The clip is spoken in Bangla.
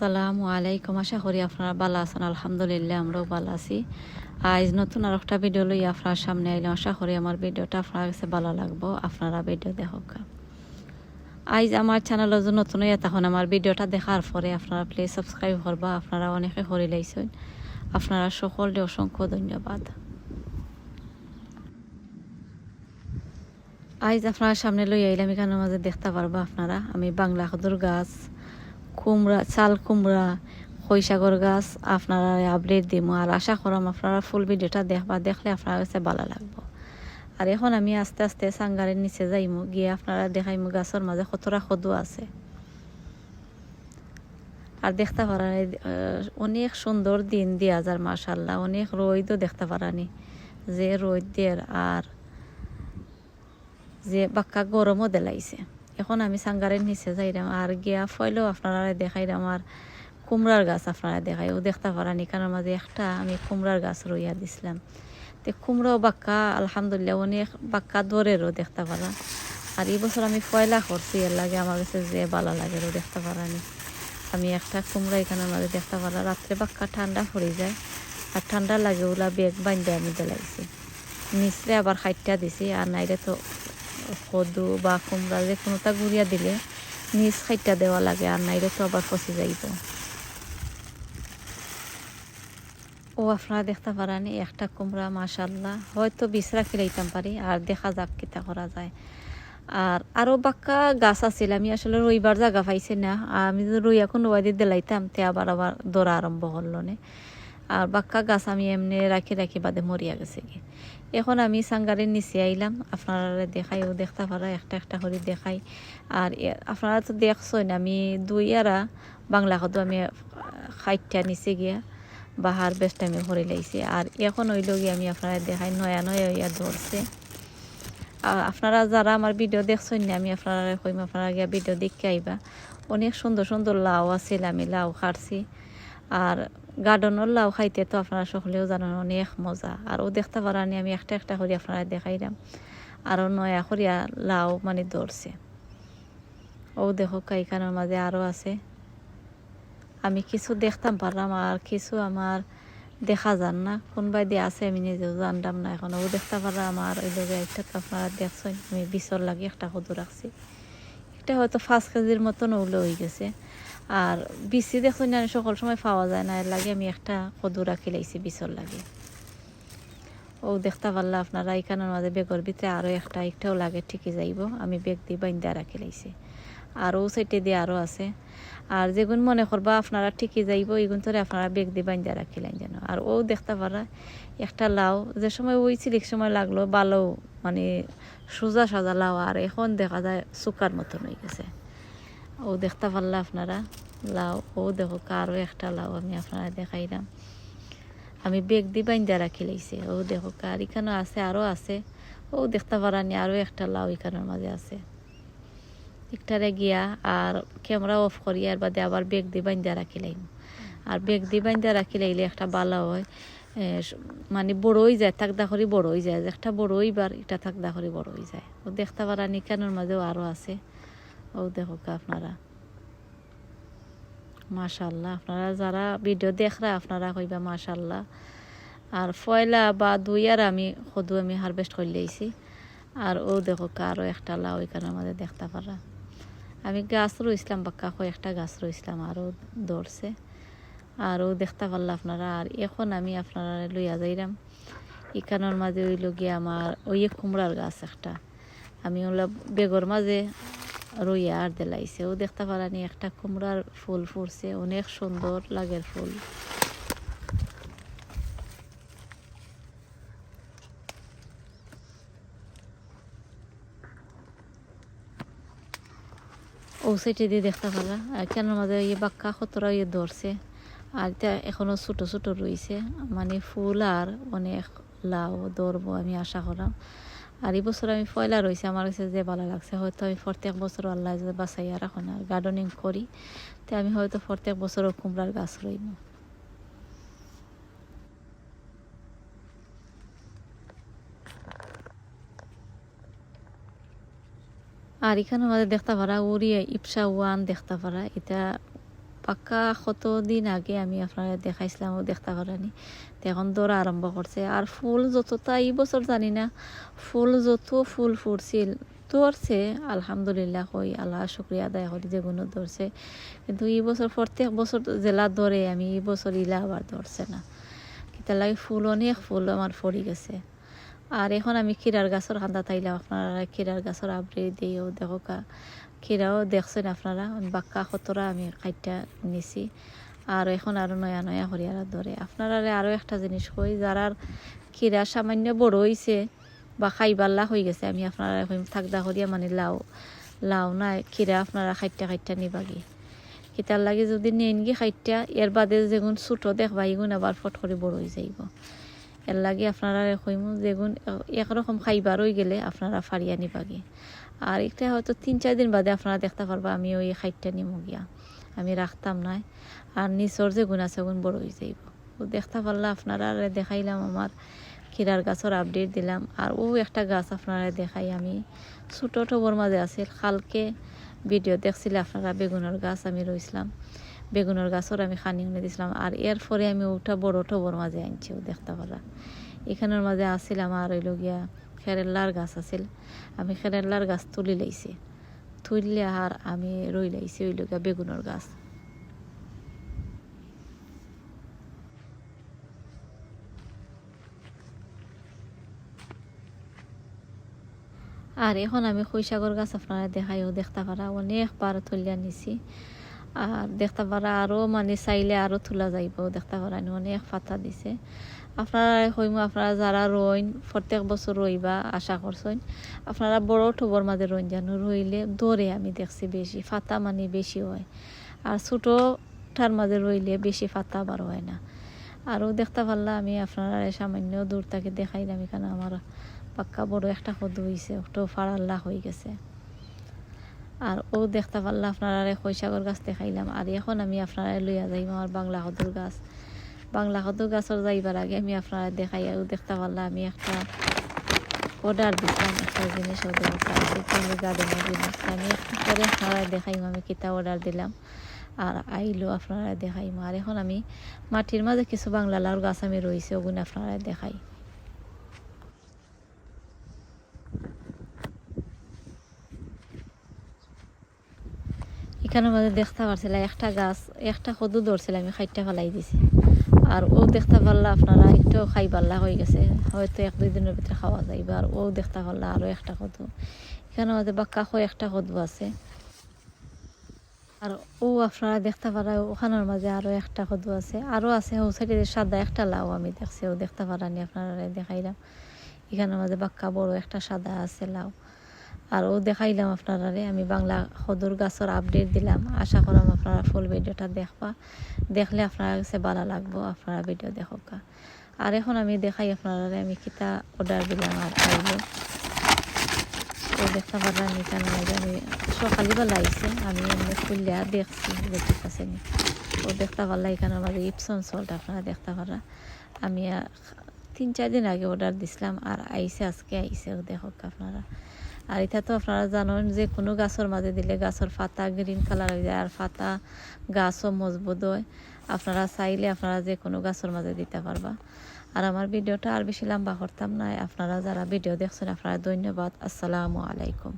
আসসালামু আলাইকুম। আশা করি আপনারা ভালো আছেন। আলহামদুলিল্লাহ আমরাও ভালো আছি। আজ নতুন আর একটা ভিডিও লই আপনার সামনে আইলাম। আশা করি আমার ভিডিওটা আপনার কাছে ভালো লাগবো। আপনারা ভিডিও দেখুক। আজ আমার চ্যানেল যদি নতুন হইয়া তখন আমার ভিডিওটা দেখার পরে আপনারা প্লিজ সাবস্ক্রাইব করবা। আপনারা অনেকে করে লাইছেন। আপনারা সকলকে অসংখ্য ধন্যবাদ। আজ আপনার সামনে লই আইলাম, এখানের মাঝে দেখতে পারবা আপনারা আমি বাংলা কদুর গাছ, কুমড়া, চাল কুমড়া, খৈসাগর গাছ আপনারা আপডেট দিব। আর আশা করাম আপনারা ফুল ভিডিওটা দেখবা, দেখলে আপনার কাছে ভালো লাগবো। আর এখন আমি আস্তে আস্তে সাঙ্গারের নিচে যাইমু, গিয়ে আপনারা দেখাইমু গাছের মাঝে কতটা কদু আছে। আর দেখতে পারানি অনেক সুন্দর দিন দিয়া যার, মাশাল্লাহ অনেক রোদও দেখতে পারানি, যে রোদ দিয়ে আর যে বাক্কা গরমও দেলাইছে। এখন আমি সাঙ্গারের নিচে যাইলাম আর গিয়া ফয়লেও আপনারা দেখাইলাম। আর কুমড়ার গাছ আপনারা দেখাই ও দেখতে পারানি, কারণ মাঝে একটা আমি কুমড়ার গাছ রইয়া দিছিলাম। তো কুমড়াও বাক্কা আলহামদুলিল্লাহ অনেক বাক্কা দরেরও দেখতে পারা। আর এই বছর আমি ফয়লা করছি, এর লাগে আমার কাছে যে ভালো লাগে ও দেখতে পারানি। আমি একটা কুমড়া এখানের মাঝে দেখতে পারা। রাত্রে বাক্কা ঠান্ডা পড়ে যায়, আর ঠান্ডা লাগে ওলা বেগ বান্ধে আমি দেলাইছি। নিচরে আবার খাইটা দিছি, আর নাইলে তো কদু বা কুমড়া যে কোনোটা গুড়িয়া দিলে নিচ খাইটা দেওয়া লাগে, আর নাইলে তো আবার ফসি যাইব। ও আপনারা দেখতে পারানি একটা কুমড়া মাশাল্লাহ হয়তো বিছরা খিলাইতাম পারি, আর দেখা যাক কিতা করা যায়। আর আরও বাক্কা গাছ আছিল, আমি আসলে রইবার জায়গা পাইছি না। আমি যদি রইয়া কোনো ওয়াদি দিলাইতাম তে আবার দৌড়া আরম্ভ করলো নে। আর বাক্কা গাছ আমি এমনি রাখি রাখি বাদে মরিয়া গেছে কি। এখন আমি সাঙ্গারের নিচে আইলাম, আপনারা দেখাই ও দেখতে পারা একটা একটা করে দেখাই। আর আপনারা তো দেখছেন আমি দুই আরা বাংলা কদু আমি খাইটা নিচে গিয়া বাহার বেস্ট আমি ভরে লাইছি। আর এখন ওই লগে আমি আপনারা দেখাই নয়া নয়া ইয়া ধরছে। আপনারা যারা আমার ভিডিও দেখছেন না, আমি আপনারা কইম আপনারা গিয়া ভিডিও দেখে আইবা। অনেক সুন্দর সুন্দর লাউ আছিল, আমি লাউ খাড়ছি। আর গার্ডেনের লাউ খাইতে তো আপনারা সকলেও জানেন অনেক মজা। আর ও দেখতে পারানি আমি একটা একটা করে আপনারা দেখাইলাম। আরও নয়া করিয়া লাউ মানে ধরছে। ও দেখো কাইখানের মাঝে আরও আছে। আমি কিছু দেখতাম পারলাম, আর কিছু আমার দেখা যান না, কোনবাই দিয়ে আছে আমি নিজেও জানতাম না। এখন ও দেখতে পারলাম আমার ওই লোক একটা আপনারা দেখছেন আমি বিচর লাগে একটা কদু রাখছি। একটা হয়তো 5 কেজির মতন ওগুলো হয়ে গেছে। আর বিচি দেখছেন না সকল সময় পাওয়া যায় না, এর লাগে আমি একটা কদু রাখি লাইছি বিচর লাগে। ও দেখতে পারলা আপনারা এখানের মাঝে বেগর ভিতরে আরও একটাও লাগে ঠিকই যাইব। আমি বেগ দিয়ে বাইন্দা রাখি লাইছি। আর ও সাইডে দিয়ে আরও আছে। আর যেগুন মনে করবা আপনারা ঠিকই যাইব, এগুন ধরে আপনারা বেগ দিয়ে বাইন্দা রাখিলেন যেন। আর ও দেখতে পারা একটা লাউ যে সময় ওই সিলিক সময় লাগলো ভালো, মানে সোজা সাজা লাউ, আর এখন দেখা যায় সুকার মতন হয়ে গেছে। ও দেখতে পারলা আপনারা লাউ। ও দেখো আরও একটা লাউ আমি আপনারা দেখাইলাম, আমি বেগ দিয়ে বাইন্দা রাখি লাইছি। ও দেখো আর এখানেও আছে, আরও আছে। ও দেখতে পারানি আরও একটা লাউ এখানের মাঝে আছে। একটারে গিয়া আর ক্যামেরা অফ করি আর বাদে আবার বেগ দিয়ে বাইন্দা রাখি লাইম। আর বেগ দিয়ে বাইন্দা রাখি লাইলে একটা ভালো হয়, মানে বড় হয়ে যায়, থাকদা করি বড় হয়ে যায়। একটা বড় হইবার এটা থাকদা করি বড় হয়ে যায়। ও দেখতে পারানি কানের মাঝেও আরও আছে। ও দেখো আপনারা মাশাল্লাহ। আপনারা যারা ভিডিও দেখরা আপনারা কইবা মাশাল্লাহ। আর ফয়লা বা দুই আর আমি কদু আমি হারভেস্ট করে লাইছি। আর ও দেখো আরও একটা লাউ এখানে আমাদের দেখতে পারা। আমি গাছ রইছিলাম বাক্কা কয়েকটা গাছ রইছিলাম, আরও ধরছে। আরও দেখতে পারলা আপনারা। আর এখন আমি আপনারা লইয়া যাইলাম এখানোর মাঝে ওই লগিয়ে আমার ওই কুমড়ার গাছ একটা আমি ওলা বেগর মাঝে রইয়া আর দেলাইছে। ও দেখতে পারানি একটা কুমড়ার ফুল ফুটছে, অনেক সুন্দর লাগের ফুল। ও সাইডে দিয়ে দেখতে পারা কেন মাঝে ইয়ে বাক্কা কতটা ইয়ে ধরছে। আর এটা এখনো ছোট ছোট রয়েছে, মানে ফুল আর অনেক লাউ ধরবো আমি আশা করাম। আর এই বছর আমি পয়লা রয়েছে, আমার কাছে যে ভালো লাগছে। হয়তো আমি প্রত্যেক বছর আল্লাহ যদি বাঁচাইয়া রাখুন আর গার্ডেনিং করি, তো আমি হয়তো প্রত্যেক বছরও কুমড়ার গাছ রইব। আর এখানে আমাদের দেখতে পারা উড়িয়ে ইপসা ওয়ান দেখতে পারা। এটা পাক্কা কতদিন আগে আমি আপনারা দেখাইছিলাম ও দেখতে পারানি, এখন ধরা আরম্ভ করছে। আর ফুল যতটা এই বছর জানি না, ফুল যত ফুল ফুটছিল ধরছে আলহামদুলিল্লাহ, কই আল্লাহ শুক্রিয়া আদায় করি যেগুলো ধরছে। কিন্তু এই বছর প্রত্যেক বছর জেলা ধরে, আমি এই বছর ইলা আবার ধরছে না, কিতা লাগে ফুল অনেক ফুল আমার ফড়ি গেছে। আর এখন আমি ক্ষীরার গাছের খান্দা তাইলাম, আপনারা ক্ষীরার গাছের আবরি দিয়েও দেখো ক্ষীরাও দেখছেন আপনারা, বাক্কা খতরা আমি কাইটা নিছি। আর এখন আরও নয়া নয়া হরিয়ারা ধরে। আপনারা আরও একটা জিনিস কই, যারা ক্ষীরা সামান্য বড় হয়েছে বা খাইবাল্লা হয়ে গেছে, আমি আপনারা থাকদা হরিয়া মানে লাউ না ক্ষীরা আপনারা খাইটা নিবাগি। কিতার লাগে যদি নেনগি খাইটা, এর বাদে যেগুন ছোটো দেখবা এগুন আবার ফট করে বড় হয়ে যাইব। এর লাগে আপনারা কইমু যেগুন একরকম খাইবার হয়ে গেলে আপনারা ফাড়িয়া নিবাগি। আর এটা হয়তো 3-4 দিন বাদে আপনারা দেখতে পারবা আমি ওই খাইটা নিমু গিয়া, আমি রাখতাম নাই। আর নিচর যে গুণ আছে গুণ বড় হয়ে যাইব। ও দেখতে পারলা আপনারা দেখাইলাম, আমার ক্ষীরার গাছের আপডেট দিলাম। আর ও একটা গাছ আপনারা দেখাই, আমি ছোটো টবর মাঝে আছে, কালকে ভিডিও দেখছিলে আপনারা বেগুনের গাছ আমি রইছিলাম, বেগুনের গাছর আমি খানি উনে দিছিলাম। আর এরপরে আমি ওটা বড় টবর মাঝে আনছি, ও দেখতে পারা এখানের মাঝে আসছিল আমার ওই লগিয়া খেরেল্লার গাছ আছিল, আমি খেরেল্লার গাছ তুলি লাইছি, তুললে আর আমি রই লাইছি ওই লগিয়া বেগুনের গাছ। আর এখন আমি খৈশাগর গাছ আপনারা দেখাইও দেখতে পারা, অনেকবার তুলিয়া নিছি। আর দেখতে পারা আরও মানে চাইলে আরও তোলা যাইব, দেখতে পারা অনেক পাতা দিছে। আপনারা কইমু আপনারা যারা রইন প্রত্যেক বছর রইবা আশা করছেন, আপনারা বড় টবর মাঝে রইন, জানো রইলে দৌড়ে আমি দেখছি বেশি পাতা মানে বেশি হয়। আর ছোটোটার মাঝে রইলে বেশি পাতা বার হয় না। আরও দেখতে পারলা আমি আপনারা সামান্য দূর থেকে দেখাইলাম, এখানে আমার পাক্কা বড় একটা কদু হয়েছে, ওটাও ফাড়াল্লা হয়ে গেছে। আর ও দেখতে পারলা আপনারা খৈশাগর গাছ দেখাইলাম। আর এখন আমি আপনারা লইয়া যাইম আমার বাংলা কদুর গাছ। বাংলা কদুর গাছের যাইবার আগে আমি আপনারা দেখাই, ও দেখতে পারলা আমি একটা অর্ডার দিলাম, একটা জিনিস ওদের গার্ডেনের জিনিস আমি একটু পরে আপনারা দেখাইম আমি কিতা অর্ডার দিলাম। আর আইলো আপনারা দেখাইম। আর এখন আমি মাটির মাঝে কিছু বাংলা লাউর গাছ আমি রয়েছে, ওগুলো আপনারা দেখাই। এখানের মাঝে দেখতে পারছিলাম একটা গাছ, একটা কদু ধরছিল, আমি খাইটা ফেলাই দিছি। আর ও দেখতে পারলা আপনারা একটু খাই পাল্লা হয়ে গেছে, হয়তো 1-2 দিনের ভিতরে খাওয়া যাইবে। আর ও দেখতে পারলা আরও একটা কদু, এখানের মাঝে বাক্কা একটা কদু আছে। আর ও আপনারা দেখতে পারা ওখানের মাঝে আরও একটা কদু আছে, আরও আছে ও সাইডে সাদা একটা লাউ আমি দেখছি, ও দেখতে পারানি আপনারা দেখাইলাম। এখানের মাঝে বাক্কা বড় একটা সাদা আছে লাউ। আর ও দেখাইলাম আপনারা, আমি বাংলা কদুর গাছের আপডেট দিলাম। আশা করাম আপনারা ফুল ভিডিওটা দেখবা, দেখলে আপনারা কাছে ভালো লাগবো, আপনারা ভিডিও দেখোকা। আর এখন আমি দেখাই আপনারা আমি কিতা অর্ডার দিলাম আর খাইলো। ও দেখতে পারলাম এখানে আমি সকালবেলা আইসে, আমি এমনি খুললে দেখছি ঠিক আছে নি। ও দেখতে পারলা এখানে মাঝে ইপসন সল্ট আপনারা দেখতে পারা, আমি 3-4 দিন আগে অর্ডার দিছিলাম আর আইসে আজকে আইসে, ও দেখো আপনারা। আর এটা তো আপনারা জানেন যে কোনো গাছের মাঝে দিলে গাছের পাতা গ্রিন কালার হয়ে যায়, আর পাতা গাছও মজবুত হয়। আপনারা চাইলে আপনারা যে কোনো গাছের মাঝে দিতে পারবা। আর আমার ভিডিওটা আর বেশি লম্বা করতাম না, আপনারা যারা ভিডিও দেখছেন আপনারা ধন্যবাদ। আসসালামু আলাইকুম।